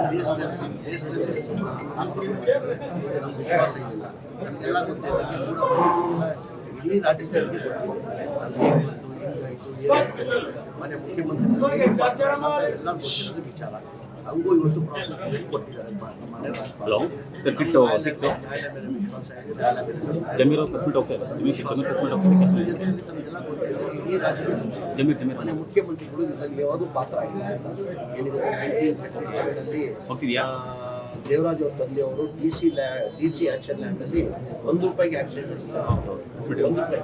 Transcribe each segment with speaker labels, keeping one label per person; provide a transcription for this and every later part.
Speaker 1: ಬೇಸ್ನೆಸ್ ನಮ್ಗೆ ವಿಶ್ವಾಸ ಇಲ್ಲ. ನಮಗೆಲ್ಲ ಗೊತ್ತಿದ್ದಂಗೆ ಇಡೀ ರಾಜ್ಯ ಜನರಿಗೆ ಮನೆ ಮುಖ್ಯಮಂತ್ರಿ ಎಲ್ಲ ಗೊತ್ತಿರೋದು ವಿಚಾರ. ಹಂಗೂ ಇವತ್ತು ಪ್ರಾಸಿಕ್ಯೂಷನ್ ಕೊಟ್ಟಿದ್ದಾರೆ ಮನೆ ರಾಜ್ಯಪಾಲ. ಇಡೀ ರಾಜ್ಯದ ಮನೆ ಮುಖ್ಯಮಂತ್ರಿಗಳು ಇದರಲ್ಲಿ ಯಾವುದೂ ಪಾತ್ರ ಆಗಿಲ್ಲ. ಏನಿದೆ 1937 ದೇವರಾಜ್ ಅವ್ರ ತಂದೆಯವರು ಡಿ ಸಿ ಆಕ್ಷನ್ ಲ್ಯಾಂಡಲ್ಲಿ ₹1 ಆಕ್ಸಿಡೆಂಟ್ ₹1.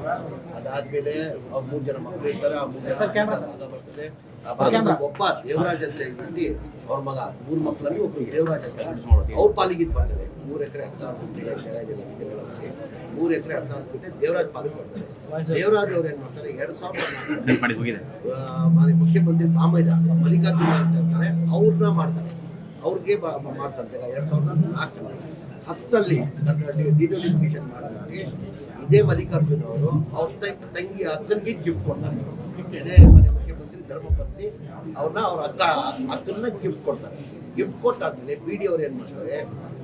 Speaker 1: ಅದಾದ್ಮೇಲೆ ಅವ್ರ 3 ಜನ ಮಕ್ಕಳು ಇರ್ತಾರೆ. ಆ 3 ಜನ ಬರ್ತದೆ. ಆ ಭಾಗದಲ್ಲಿ ಒಬ್ಬ ದೇವರಾಜ್ ಅಂತ ಹೇಳ್ಬಿಟ್ಟು ಅವ್ರ ಮಗ, 3 ಮಕ್ಕಳಲ್ಲಿ ಒಬ್ಬರು ದೇವರಾಜ್ ಅಂತ ಅವ್ರ ಪಾಲಿಗೆ ಬರ್ತದೆ. 3 ಎಕರೆ 16 ಗುಂಟೆ 3 ಎಕರೆ 16 ಗುಂಟೆ ದೇವರಾಜ್ ಪಾಲಿಗೆ ಬರ್ತದೆ. ದೇವರಾಜ್ ಅವ್ರು ಏನ್ ಮಾಡ್ತಾರೆ, 2004 ಮುಖ್ಯಮಂತ್ರಿ ಬಾಮೈದ ಮಲ್ಲಿಕಾರ್ಜುನ ಅಂತ ಇರ್ತಾರೆ, ಅವ್ರನ್ನ ಮಾಡ್ತಾರೆ. ಅವ್ರಿಗೆ ಮಾಡ್ತಾರೆ 2004 ಡಿನೋಟಿಫಿಕೇಶನ್ ಮಾಡಿದಾಗ ಇದೇ ಮಲ್ಲಿಕಾರ್ಜುನ ಅವರು ಅವ್ರ ತಂಗಿ ಅಕ್ಕನಿಗೆ ಗಿಫ್ಟ್ ಕೊಡ್ತಾರೆ. ಇದೇ ಮನೆ ಮುಖ್ಯಮಂತ್ರಿ ಧರ್ಮಪತ್ನಿ ಅವ್ರನ್ನ ಅವ್ರ ಅಕ್ಕನ್ನ ಗಿಫ್ಟ್ ಕೊಡ್ತಾರೆ. ಗಿಫ್ಟ್ ಕೊಟ್ಟಾದ್ಮೇಲೆ BD ಅವ್ರು ಏನ್ ಮಾಡ್ತಾರೆ,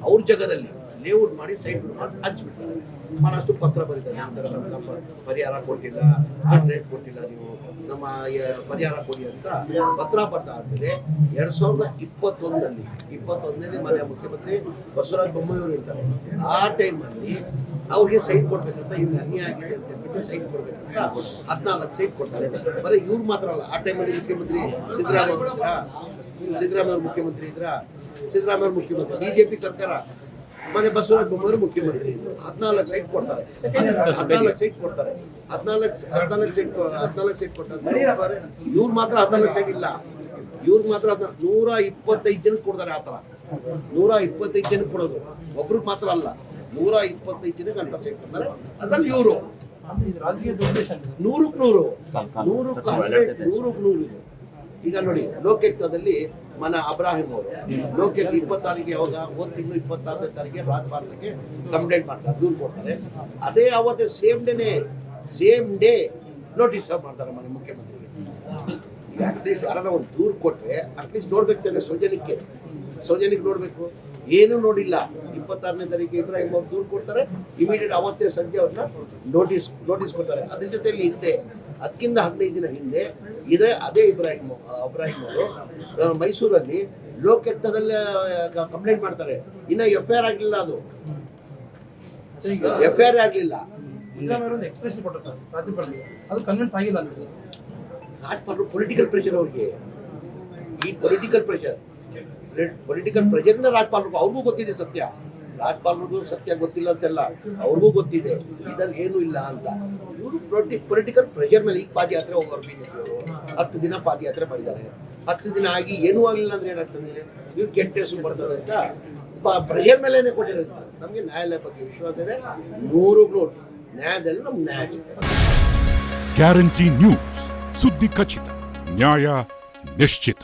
Speaker 1: ಅವ್ರ ಜಾಗದಲ್ಲಿ ಲೇಔಟ್ ಮಾಡಿ ಸೈಟ್ ಮಾಡಿ ಹಂಚ್ಬಿಡ್ತಾರೆ. ಭಾಳಷ್ಟು ಪತ್ರ ಬರೀತಾರೆ, ಈ ಥರ ನಮ್ಮ ಪರಿಹಾರ ಕೊಟ್ಟಿಲ್ಲ, ರೇಟ್ ಕೊಟ್ಟಿಲ್ಲ, ನೀವು ನಮ್ಮ ಪರಿಹಾರ ಕೊಡಿ ಅಂತ ಪತ್ರ ಬರ್ತಾ ಆದ್ಮೇಲೆ 2021 ಮನೆ ಮುಖ್ಯಮಂತ್ರಿ ಬಸವರಾಜ ಬೊಮ್ಮಾಯಿ ಅವರು ಇರ್ತಾರೆ. ಆ ಟೈಮಲ್ಲಿ ಅವ್ರಿಗೆ ಸೈಟ್ ಕೊಡ್ಬೇಕಂತ, ಇವ್ರಿಗೆ ಅನ್ಯಾಯ ಆಗಿದೆ ಅಂತ ಹೇಳ್ಬಿಟ್ಟು ಸೈಟ್ ಕೊಡ್ಬೇಕಂತ 14 ಸೈಟ್ ಕೊಡ್ತಾರೆ. ಬರೀ ಇವ್ರು ಮಾತ್ರ ಅಲ್ಲ, ಆ ಟೈಮಲ್ಲಿ ಮುಖ್ಯಮಂತ್ರಿ ಸಿದ್ದರಾಮಯ್ಯ ಮುಖ್ಯಮಂತ್ರಿ ಇದ್ರ, ಸಿದ್ದರಾಮಯ್ಯ ಮುಖ್ಯಮಂತ್ರಿ, BJP ಸರ್ಕಾರ, ಮನೆ ಬಸವರಾಜ ಬೊಮ್ಮಾಯಿ ಮುಖ್ಯಮಂತ್ರಿ ಇದ್ರು. 14 ಸೈಟ್ ಕೊಡ್ತಾರೆ. 14 ಸೈಟ್ ಕೊಡ್ತಾರೆ. 14 ಸೈಟ್ ಕೊಟ್ಟಾದ್ಮೇಲೆ ಇವ್ರು ಮಾತ್ರ 14 ಸೈಟ್ ಇಲ್ಲ, ಇವ್ರಿಗೆ ಮಾತ್ರ 125 ಜನಕ್ಕೆ ಕೊಡ್ತಾರೆ. ಆ ಥರ 125 ಜನಕ್ಕೆ ಕೊಡೋದು, ಒಬ್ರಿಗೆ ಮಾತ್ರ ಅಲ್ಲ, 125 ಜನಕ್ಕೆ ಅಂತ ಸೈಟ್ ಕೊಡ್ತಾರೆ. ಅದ್ರಲ್ಲಿ ಇವರು 100ಕ್ಕೆ 100 ಈಗ ನೋಡಿ, ಲೋಕಾಯುಕ್ತದಲ್ಲಿ ಮನ ಅಬ್ರಾಹಿಂ ಅವರು ಲೋಕಾಯುಕ್ತ 26 ಯಾವಾಗ ಹೋದ ತಿಂಗಳು 26ನೇ ತಾರೀಕಿಗೆ ರಾಜ್ಪಾಲಕ್ಕೆ ಕಂಪ್ಲೇಂಟ್ ಮಾಡ್ತಾರೆ, ದೂರು ಕೊಡ್ತಾರೆ. ಅದೇ ಅವತ್ತೇ ಸೇಮ್ ಡೇ ನೋಟಿಸ್ ಮಾಡ್ತಾರೆ ಮನೆ ಮುಖ್ಯಮಂತ್ರಿಗೆ. ಈಗ ಅಟ್ಲೀಸ್ಟ್ ಯಾರನ್ನ ಒಂದು ದೂರು ಕೊಟ್ಟರೆ ಅಟ್ಲೀಸ್ಟ್ ನೋಡ್ಬೇಕು ತಾನೆ, ಸೌಜನ್ಯಕ್ಕೆ ನೋಡಬೇಕು. ಏನೂ ನೋಡಿಲ್ಲ. 26ನೇ ತಾರೀಕಿಗೆ ಇಬ್ರಾಹಿಂ ಅವ್ರು ದೂರು ಕೊಡ್ತಾರೆ, ಇಮಿಡಿಯೇಟ್ ಅವತ್ತೇ ಸಂಜೆ ಅವ್ರನ್ನ ನೋಟಿಸ್ ಕೊಡ್ತಾರೆ. ಅದ್ರ ಜೊತೆಯಲ್ಲಿ ಹಿಂದೆ ಅದಕ್ಕಿಂತ 15 ದಿನ ಹಿಂದೆ ಅದೇ ಇಬ್ರಾಹಿಂ ಅವರು ಮೈಸೂರಲ್ಲಿ ಲೋಕಾಯುಕ್ತದಲ್ಲಿ ಕಂಪ್ಲೇಂಟ್ ಮಾಡ್ತಾರೆ. ಇನ್ನ FIR ಆಗಲಿಲ್ಲ, ಅದು FIR ಆಗಲಿಲ್ಲ. ರಾಜ್ಯಪಾಲರು ಪೊಲಿಟಿಕಲ್ ಪ್ರೆಷರ್ ಅವ್ರಿಗೆ, ಈ ಪೊಲಿಟಿಕಲ್ ಪ್ರೆಷರ್ನ ರಾಜ್ಯಪಾಲರಿಗೂ ಅವ್ರಿಗೂ ಗೊತ್ತಿದೆ ಸತ್ಯ. ರಾಜ್ಯಪಾಲರಿಗೂ ಸತ್ಯ ಗೊತ್ತಿಲ್ಲ ಅಂತೆಲ್ಲ, ಅವ್ರಿಗೂ ಗೊತ್ತಿದೆ ಇದ್ರಲ್ಲಿ ಏನೂ ಇಲ್ಲ ಅಂತ. ಇವರು ಪೊಲಿಟಿಕಲ್ ಪ್ರೆಷರ್ ಮೇಲೆ ಈಗ ಪಾದಯಾತ್ರೆ ಹೋಗೋರು BJP ಅವರು 10 ದಿನ ಪಾದಯಾತ್ರೆ ಮಾಡಿದ್ದಾರೆ. 10 ದಿನ ಆಗಿ ಏನೂ ಆಗಲಿಲ್ಲ ಅಂದ್ರೆ ಏನಾಗ್ತದೆ, ಇವ್ರು ಕೆಟ್ಟ ಹೆಸರು ಬರ್ತದೆ ಅಂತ ಪ್ರೆಷರ್ ಮೇಲೇನೆ ಕೊಟ್ಟಿರೋದು. ನಮಗೆ ನ್ಯಾಯಾಲಯ ಬಗ್ಗೆ ವಿಶ್ವಾಸ ಇದೆ, 100 ನ್ಯಾಯದಲ್ಲಿ ನಮ್ಗೆ ನ್ಯಾಯ ಸಿಗ್ತದೆ.
Speaker 2: ಗ್ಯಾರಂಟಿ ನ್ಯೂಸ್, ಸುದ್ದಿ ಖಚಿತ, ನ್ಯಾಯ ನಿಶ್ಚಿತ.